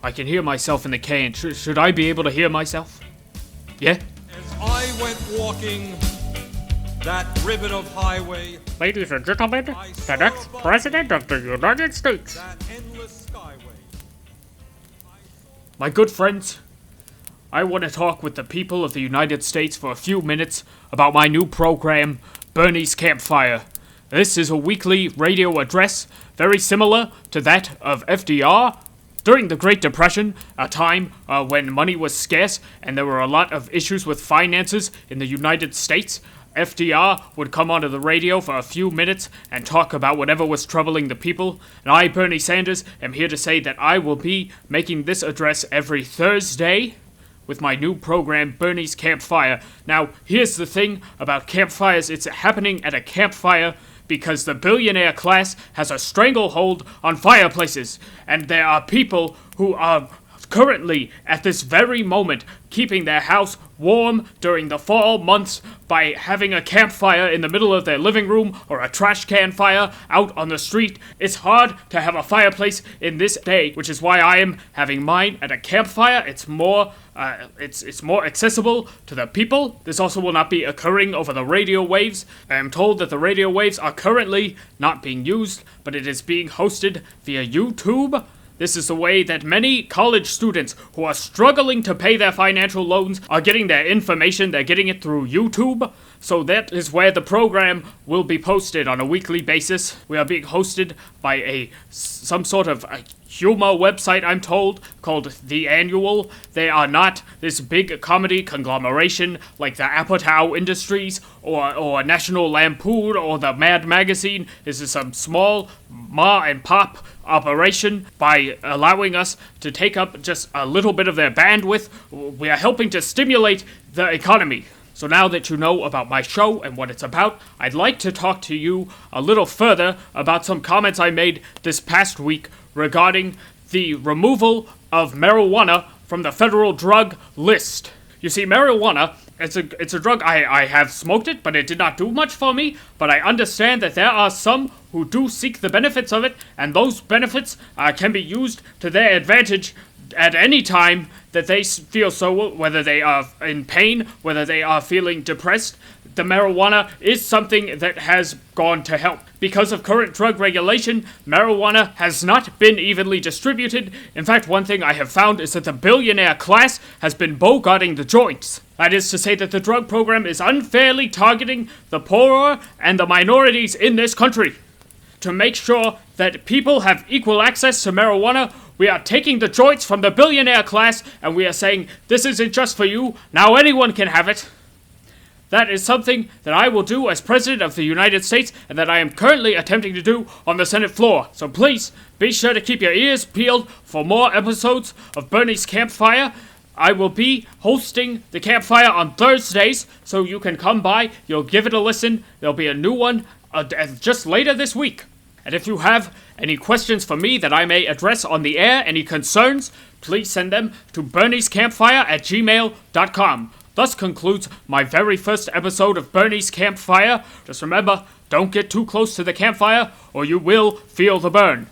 I can hear myself in the can. Should I be able to hear myself? Yeah? As I went walking that ribbon of highway, Ladies and gentlemen, the next President of the United States. that endless skyway. My good friends, I want to talk with the people of the United States for a few minutes about my new program, Bernie's Campfire. This is a weekly radio address, very similar to that of FDR. During the Great Depression, a time when money was scarce and there were a lot of issues with finances in the United States, FDR would come onto the radio for a few minutes and talk about whatever was troubling the people. And I, Bernie Sanders, am here to say that I will be making this address every Thursday with my new program, Bernie's Campfire. Now, here's the thing about campfires. It's happening at a campfire because the billionaire class has a stranglehold on fireplaces. And there are people who are currently, at this very moment, keeping their house warm during the fall months by having a campfire in the middle of their living room or a trash can fire out on the street. It's hard to have a fireplace in this day, which is why I am having mine at a campfire. It's more accessible to the people. This also will not be occurring over the radio waves. I am told that the radio waves are currently not being used, but it is being hosted via YouTube. This is the way that many college students who are struggling to pay their financial loans are getting their information. They're getting it through YouTube. So that is where the program will be posted on a weekly basis. We are being hosted by some sort of humor website, I'm told, called The Annual. They are not this big comedy conglomeration like the Apatow Industries or National Lampoon or the Mad Magazine. This is some small ma and pop operation. By allowing us to take up just a little bit of their bandwidth, we are helping to stimulate the economy. So now that you know about my show and what it's about, I'd like to talk to you a little further about some comments I made this past week regarding the removal of marijuana from the federal drug list. You see, marijuana, it's a drug. I have smoked it, but it did not do much for me. But I understand that there are some who do seek the benefits of it, and those benefits can be used to their advantage at any time that they feel so, whether they are in pain, whether they are feeling depressed. The marijuana is something that has gone to help. Because of current drug regulation, marijuana has not been evenly distributed. In fact, one thing I have found is that the billionaire class has been bogarting the joints. That is to say that the drug program is unfairly targeting the poorer and the minorities in this country. To make sure that people have equal access to marijuana, we are taking the joints from the billionaire class and we are saying, this isn't just for you, now anyone can have it. That is something that I will do as President of the United States and that I am currently attempting to do on the Senate floor. So please, be sure to keep your ears peeled for more episodes of Bernie's Campfire. I will be hosting the campfire on Thursdays, so you can come by, you'll give it a listen. There'll be a new one just later this week. And if you have any questions for me that I may address on the air, any concerns, please send them to berniescampfire@gmail.com. Thus concludes my very first episode of Bernie's Campfire. Just remember, don't get too close to the campfire or you will feel the burn.